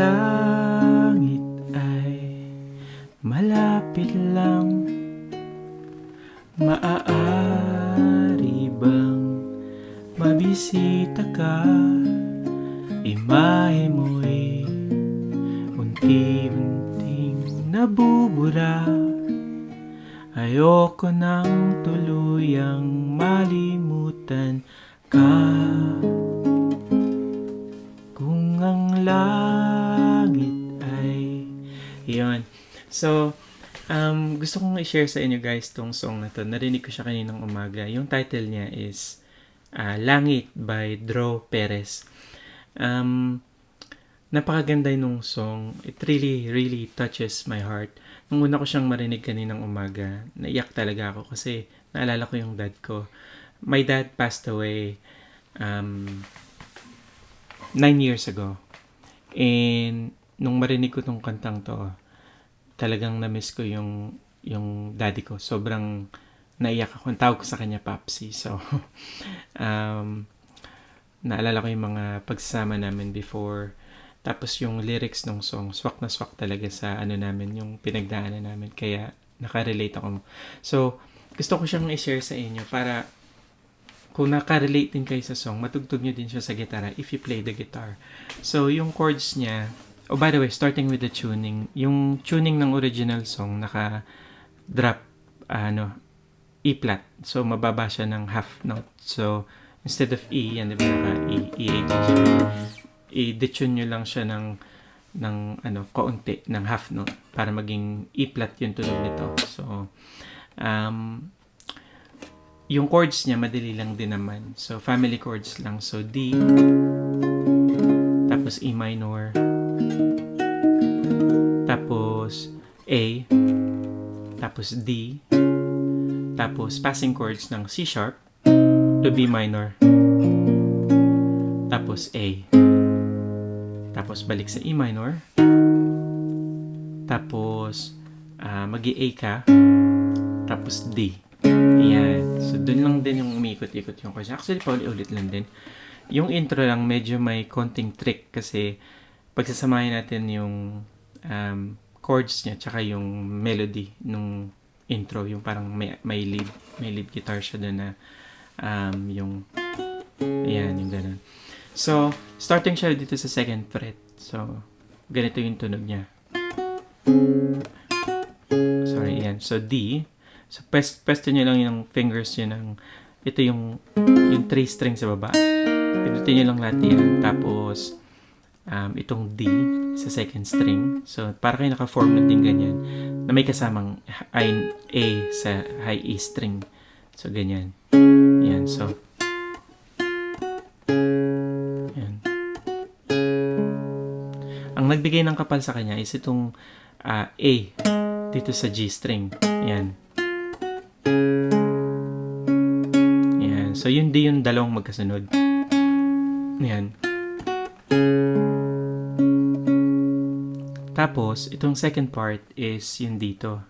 langit ay malapit lang, maaari bang mabisita ka? Imahe mo'y unti-unting nabubura. Ayoko nang tuluyang malimutan ka. Kung ang langit ay... Yun. So, gusto kong i-share sa inyo guys tong song na to. Narinig ko siya kaninang umaga. Yung title niya is Langit by Dro Perez. Napakaganda nung song. It really touches my heart. Nung una ko siyang marinig kaninang umaga, naiyak talaga ako kasi naalala ko yung dad ko. My dad passed away 9 years ago. And nung marinig ko tong kantang to, talagang na-miss ko yung daddy ko. Sobrang naiyak ako. Ang tawag ko sa kanya Papsi. So, naalala ko yung mga pagsasama namin before. Tapos yung lyrics ng song, swak na swak talaga sa ano namin, yung pinagdaanan namin. Kaya nakarelate ako. So, gusto ko siyang i-share sa inyo para kung nakarelate din kayo sa song, matugtog nyo din siya sa gitara if you play the guitar. So, yung chords niya, oh by the way, starting with the tuning, yung tuning ng original song, naka-drop, E-flat. So, mababa siya ng half note. So, instead of E, yan diba naka-E, E8 siya. I-detune nyo lang siya ng kaunti, ng half note para maging E-flat yung tunog nito. So, yung chords niya, madali lang din naman. So, family chords lang. So, D, tapos E minor, tapos A, tapos D, tapos passing chords ng C sharp to B minor, tapos A, tapos balik sa E minor, tapos mag-A ka, tapos D. Ayan. So, dun lang din yung umiikot-ikot yung chords. Actually, paulit-ulit lang din. Yung intro lang, medyo may konting trick kasi pagsasamahin natin yung chords niya tsaka yung melody nung intro, yung parang may lead guitar siya dun na yung ayan, yung ganun. So, starting siya dito sa second fret. So, ganito yung tunog niya. Sorry, ayan. So, D. So, pwesto nyo lang yung fingers nyo ng, ito yung 3 string sa baba. Pinutin nyo lang lahat yan. Tapos, itong D sa second string. So, para kayo naka-form na din ganyan. Na may kasamang A sa high E string. So, ganyan. Yan. So, yan. Ang nagbigay ng kapal sa kanya is itong A dito sa G string. Yan. Yan. So, yun di yung dalawang magkasunod. Yan. Tapos, itong second part is yun dito.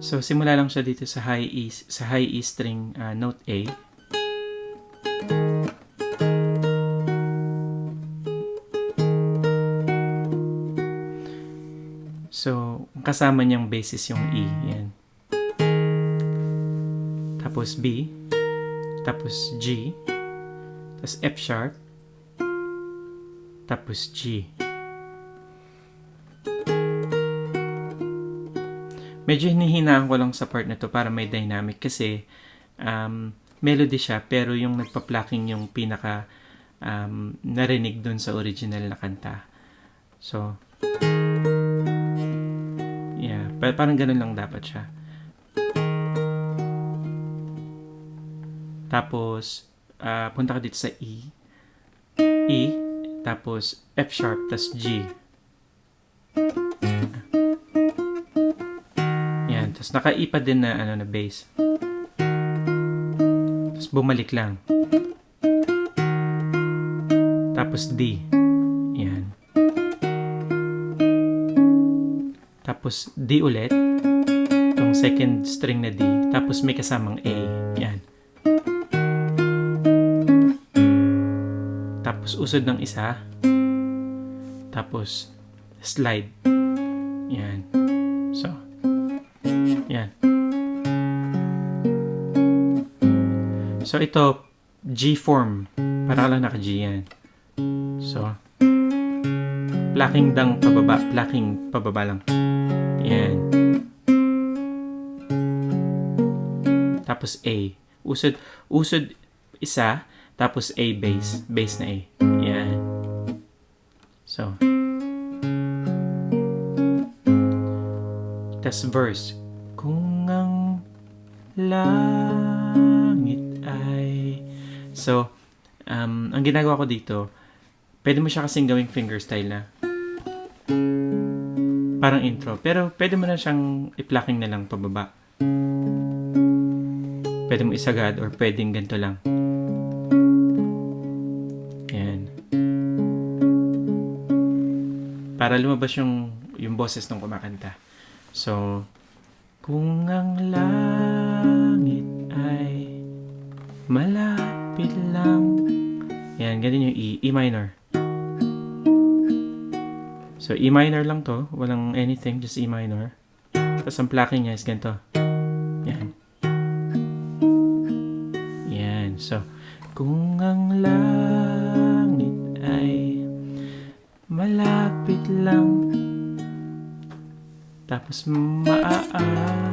So, simula lang siya dito sa high E string note A. So, kasama niyang basis yung E. Yan. Tapos B. Tapos G. Tapos F sharp. Tapos G. Medyo hinihinaan ko lang sa part na to para may dynamic kasi melody siya pero yung nagpa-plucking yung pinaka narinig dun sa original na kanta. So, yeah. Parang ganun lang dapat siya. Tapos, punta ka dito sa E. E. Tapos, F sharp. Tapos G. Yan. Tapos, naka-E pa din na, na bass. Tapos, bumalik lang. Tapos, D. Yan. Tapos, D ulit. Itong second string na D. Tapos, may kasamang A. Yan. Tapos usod ng isa. Tapos slide. Yan. So, yan. So, ito, G form. Para lang naka-G yan. So, plucking down pababa. Plucking pababa lang. Yan. Tapos A. Usod isa. Tapos A bass. Bass na A. Yan. So, tas verse. Kung ang langit ay... So, ang ginagawa ko dito, pwede mo siya kasing gawing fingerstyle na. Parang intro. Pero pwede mo na siyang i-plucking na lang pababa. Pwede mo isagad or pwedeng ganito lang. Yan. Para lumabas yung boses ng kumakanta. So, kung ang langit ay malapit lang. Yan, ganun yung E minor. So, E minor lang to. Walang anything, just E minor. Tapos ang plucking niya is ganito. Yan. Yan. So, kung ang langit ay malapit lang. Tapos maaabang.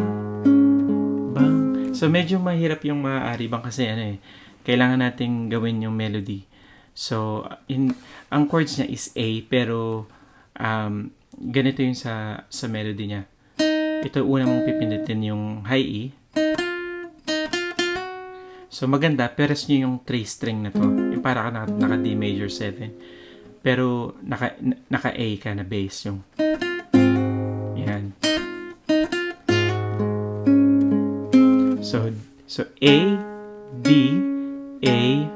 So, medyo mahirap yung maaaribang kasi kailangan nating gawin yung melody. So, ang chords niya is A, pero ganito yung sa melody niya. Ito una mong pipindutin yung high E. So, maganda, peres nyo yung 3 string na to. Yung para ka naka D major 7. Pero, naka A ka na bass yung... Yan. So A, D, A,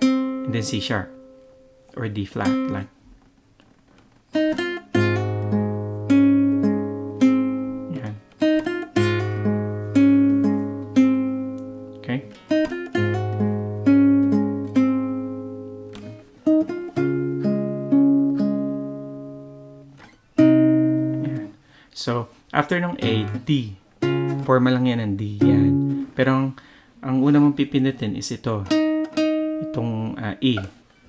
and then C sharp or D flat, like. Yan. Okay. Yan. So after ng A, D. Forma lang yan ng D. Yan. Pero ang una mong pipindutin is ito. Itong E.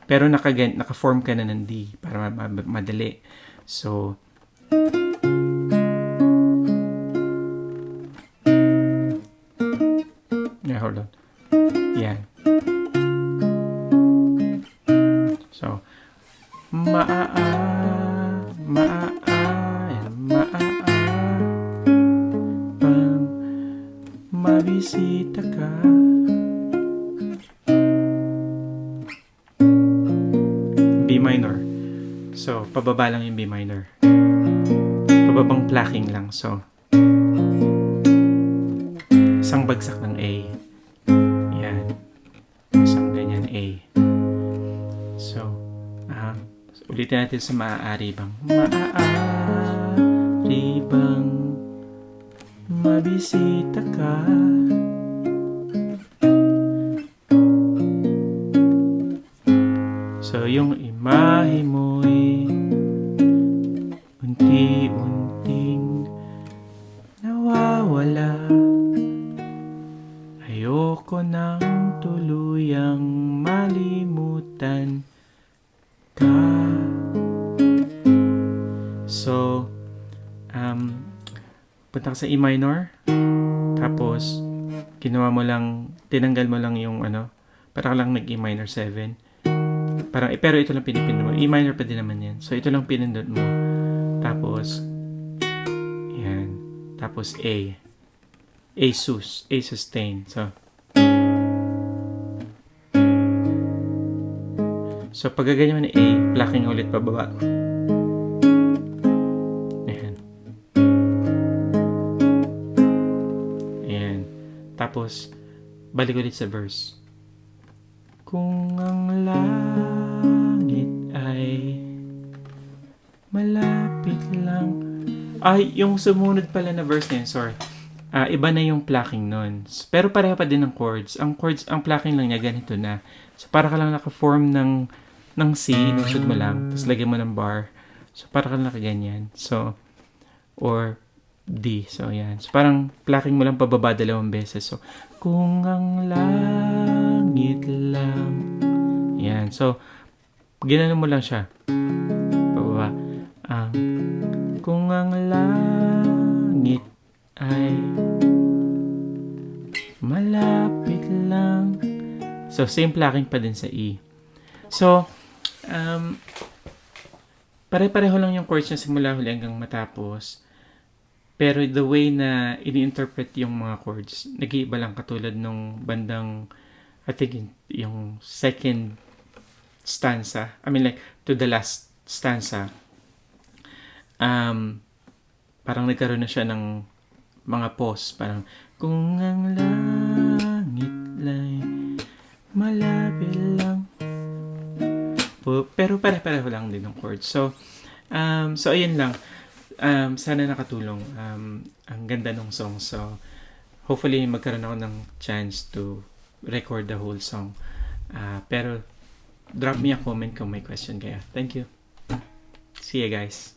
Pero naka-form ka na ng D para madali. So, yeah, hold on. Yan. So, mabisita ka. B minor. So, pababa lang yung B minor. Pababang plucking lang. So, isang bagsak ng A. Yan. Isang ganyan A. So, ulitin natin sa maaari bang. Maaari bang mabisita ka. So, yung imahe mo'y unti-unting nawawala. Ayoko nang tuluyang malimutan ka. So, punta ka sa E minor, tapos ginawa mo lang, tinanggal mo lang yung parang lang nag E minor 7. Parang, pero ito lang pinipindot mo. E minor pa din naman yan. So, ito lang pinindot mo. Tapos, yan. Tapos A. A sustain. So, pag gaganyan mo na A, plucking ulit pababa. Tapos, balik ulit sa verse. Kung ang langit ay malapit lang. Ay, yung sumunod pala na verse na yun, sorry. Iba na yung plucking nun. Pero pareho pa din ng chords. Ang plucking lang niya ganito na. So, para ka lang naka-form ng ng C, inunsod mo lang, tapos lagyan mo ng bar. So, parang nakaganyan. So, or D. So, yan. So, parang plucking mo lang pababa 2 beses. So, kung ang langit lang. Yan. So, ginano mo lang siya. Pababa. Kung ang langit ay malapit lang. So, same plucking pa din sa E. So, pare-pareho lang yung chords niya simula huli hanggang matapos. Pero the way na ini-interpret yung mga chords, nag-iiba lang katulad nung bandang, I think, yung second stanza. I mean like, to the last stanza. Parang nagkaroon na siya ng mga pause. Parang, kung ang langit lay malapit lang. Pero pare-pareho lang din ng chords. So ayun lang. Sana nakatulong. Ang ganda ng song. So, hopefully, magkaroon ako ng chance to record the whole song. Pero, drop me a comment kung may question kayo. Thank you. See you guys.